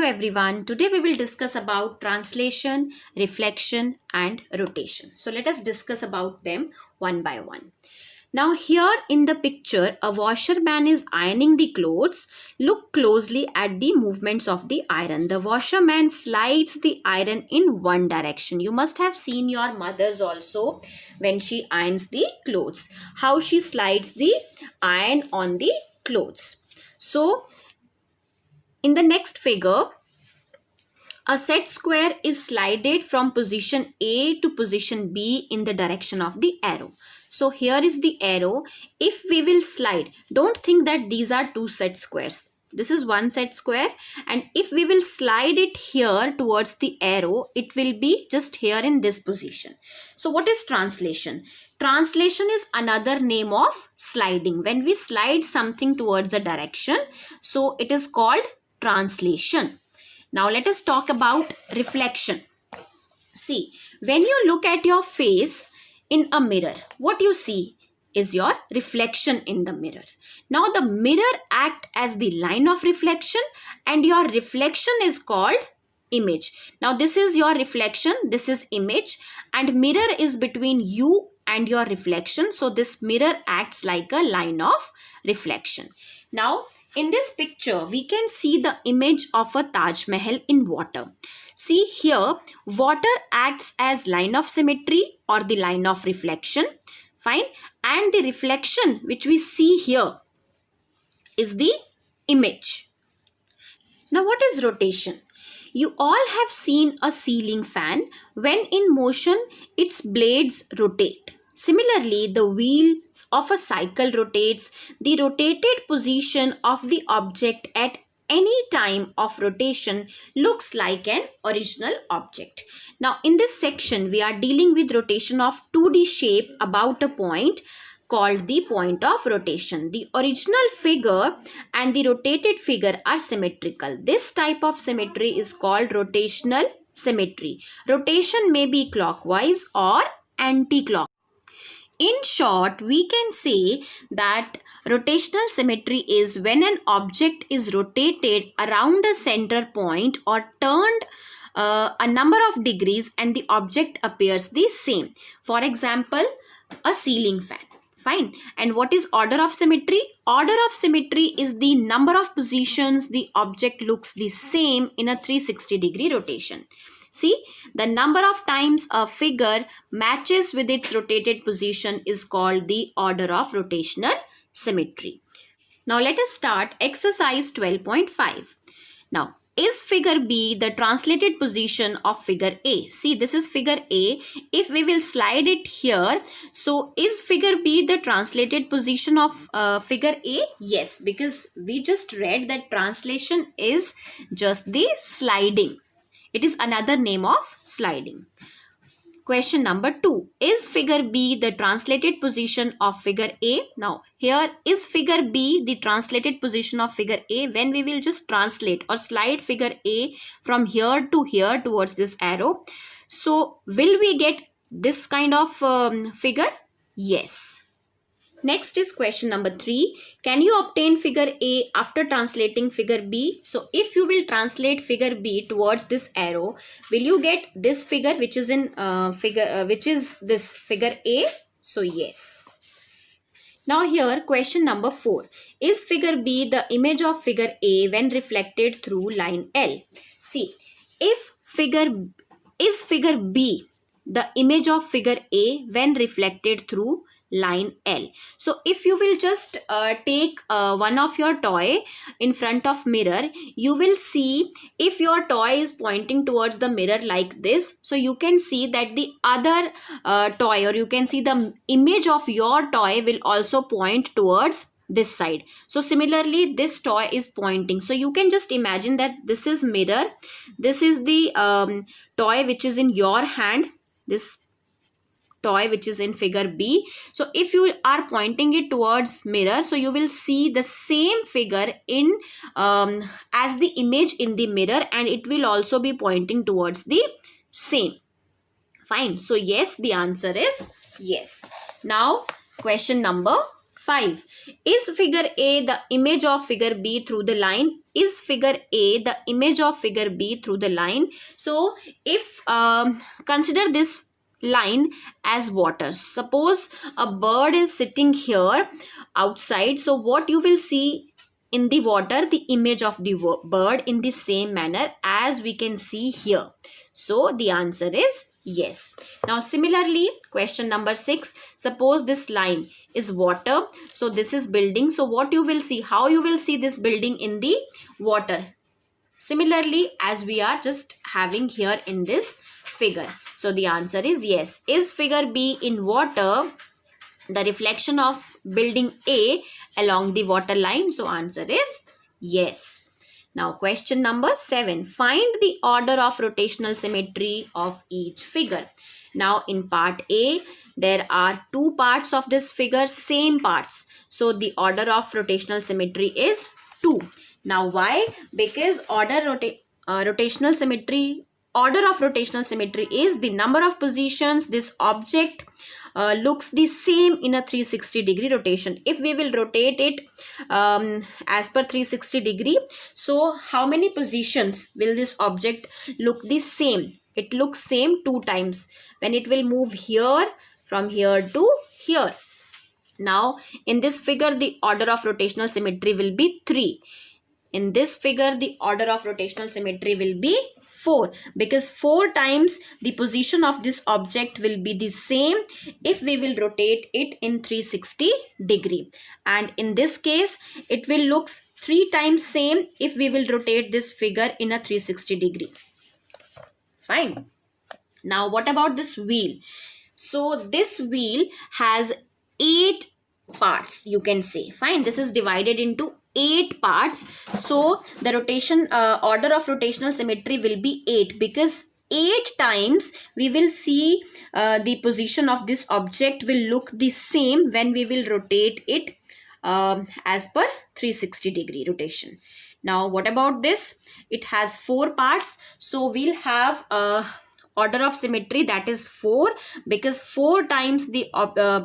everyone. Today we will discuss about translation, reflection and rotation. So let us discuss about them one by one. Now here in the picture, a washerman is ironing the clothes. Look closely at the movements of the iron. The washerman slides the iron in one direction. You must have seen your mothers also when she irons the clothes. How she slides the iron on the clothes. So in the next figure, a set square is slided from position A to position B in the direction of the arrow. So here is the arrow. If we will slide, don't think that these are two set squares. This is one set square, and if we will slide it here towards the arrow, it will be just here in this position. So what is translation? Translation is another name of sliding. When we slide something towards a direction, so it is called translation. Now let us talk about reflection. See, when you look at your face in a mirror, what you see is your reflection in the mirror. Now the mirror acts as the line of reflection and your reflection is called image. Now this is your reflection, this is image, and mirror is between you and your reflection. So this mirror acts like a line of reflection. Now in this picture, we can see the image of a Taj Mahal in water. See here, water acts as line of symmetry or the line of reflection. Fine. And the reflection which we see here is the image. Now what is rotation? You all have seen a ceiling fan. When in motion, its blades rotate. Similarly, the wheels of a cycle rotates. The rotated position of the object at any time of rotation looks like an original object. Now, in this section, we are dealing with rotation of 2D shape about a point called the point of rotation. The original figure and the rotated figure are symmetrical. This type of symmetry is called rotational symmetry. Rotation may be clockwise or anti-clockwise. In short, we can say that rotational symmetry is when an object is rotated around a center point or turned a number of degrees and the object appears the same. For example, a ceiling fan. Fine. And what is order of symmetry? Order of symmetry is the number of positions the object looks the same in a 360-degree rotation. See, the number of times a figure matches with its rotated position is called the order of rotational symmetry. Now let us start exercise 12.5. Now, is figure B the translated position of figure A? See, this is figure A. If we will slide it here, so is figure B the translated position of figure A? Yes, because we just read that translation is just the sliding. It is another name of sliding. Question number 2. Is figure B the translated position of figure A? Now, here is figure B the translated position of figure A when we will just translate or slide figure A from here to here towards this arrow. So, will we get this kind of figure? Yes. Next is question number 3. Can you obtain figure A after translating figure B? So if you will translate figure B towards this arrow, will you get this figure which is in this figure A? So yes. Now here question number 4. Is figure B the image of figure A when reflected through line L? See, if figure B the image of figure A when reflected through line L. So if you will just take one of your toy in front of mirror, you will see if your toy is pointing towards the mirror like this. So you can see that the other toy, or you can see the image of your toy will also point towards this side. So similarly, this toy is pointing. So you can just imagine that this is mirror. This is the toy which is in your hand. This toy which is in figure B. So if you are pointing it towards mirror, so you will see the same figure in as the image in the mirror, and it will also be pointing towards the same. Fine. So yes, the answer is yes. Now question number 5. Is figure A the image of figure B through the line? is figure A the image of figure B through the line? So if consider this line as water. Suppose a bird is sitting here outside. So what you will see in the water? The image of the bird in the same manner as we can see here. So the answer is yes. Now similarly, question number 6. Suppose this line is water. So this is building. So what you will see? How you will see this building in the water? Similarly, as we are just having here in this figure. So the answer is yes. Is figure B in water the reflection of building A along the water line? So answer is yes. Now question number 7. Find the order of rotational symmetry of each figure. Now in part A, there are two parts of this figure, same parts. So the order of rotational symmetry is 2. Now why? Because order of rotational symmetry is the number of positions this object looks the same in a 360 degree rotation. If we will rotate it as per 360 degree, so how many positions will this object look the same? It looks same 2 times when it will move here, from here to here. Now in this figure the order of rotational symmetry will be 3. In this figure the order of rotational symmetry will be 4, because 4 times the position of this object will be the same if we will rotate it in 360 degree, and in this case it will look 3 times same if we will rotate this figure in a 360 degree. Fine. Now what about this wheel? So this wheel has 8 parts, you can say. Fine, this is divided into 8 parts. So the rotation order of rotational symmetry will be 8, because 8 times we will see the position of this object will look the same when we will rotate it as per 360 degree rotation. Now what about this? It has 4 parts. So we'll have order of symmetry, that is 4, because 4 times the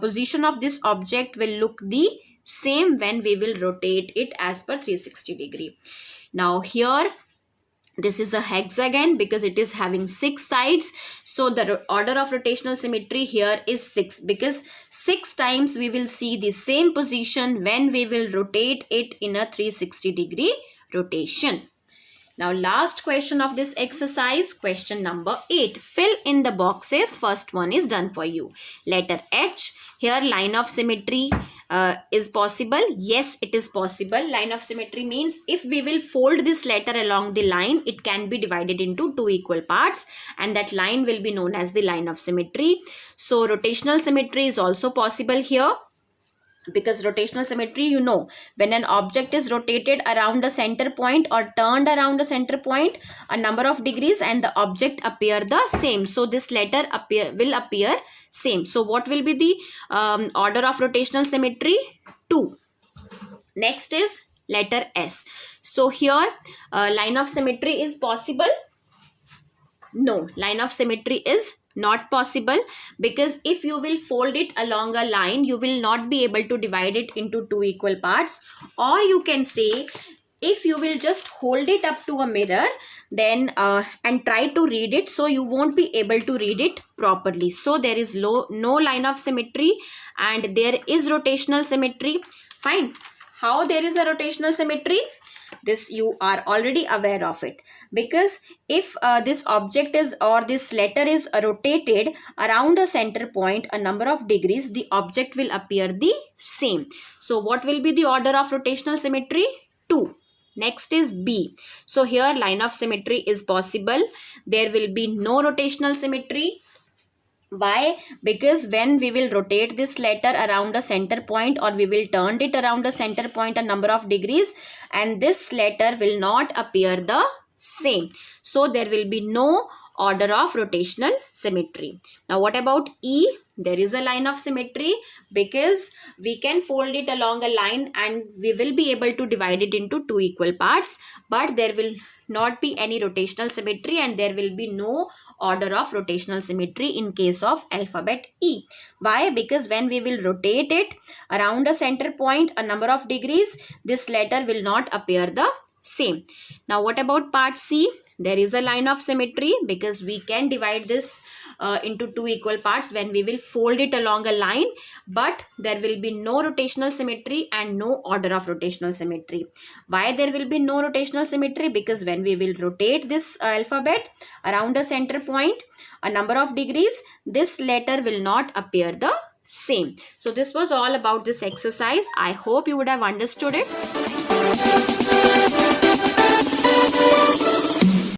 position of this object will look the same when we will rotate it as per 360 degree. Now here this is a hexagon because it is having 6 sides. So the order of rotational symmetry here is 6, because 6 times we will see the same position when we will rotate it in a 360 degree rotation. Now last question of this exercise, question number 8. Fill in the boxes. First one is done for you. Letter H. Here line of symmetry is possible. Yes, it is possible. Line of symmetry means if we will fold this letter along the line, it can be divided into 2 equal parts, and that line will be known as the line of symmetry. So rotational symmetry is also possible here, because rotational symmetry, you know, when an object is rotated around a center point or turned around a center point a number of degrees and the object appear the same. So this letter will appear same. So what will be the order of rotational symmetry? 2. Next is letter S. So here line of symmetry is possible. No, line of symmetry is not possible, because if you will fold it along a line, you will not be able to divide it into 2 equal parts. Or you can say, if you will just hold it up to a mirror, then and try to read it, so you won't be able to read it properly. So there is no line of symmetry, and there is rotational symmetry. Fine. How there is a rotational symmetry? This you are already aware of it, because if this object is, or this letter is rotated around a center point a number of degrees, the object will appear the same. So what will be the order of rotational symmetry? 2. Next is B. So here line of symmetry is possible. There will be no rotational symmetry. Why? Because when we will rotate this letter around a center point, or we will turn it around a center point a number of degrees, and this letter will not appear the same. So there will be no order of rotational symmetry. Now what about E? There is a line of symmetry, because we can fold it along a line and we will be able to divide it into 2 equal parts, but there will not be any rotational symmetry, and there will be no order of rotational symmetry in case of alphabet E. Why? Because when we will rotate it around a center point a number of degrees, this letter will not appear the same. Now what about part C? There is a line of symmetry because we can divide this into two equal parts when we will fold it along a line, but there will be no rotational symmetry and no order of rotational symmetry. Why there will be no rotational symmetry? Because when we will rotate this alphabet around a center point a number of degrees, this letter will not appear the same. So this was all about this exercise. I hope you would have understood it.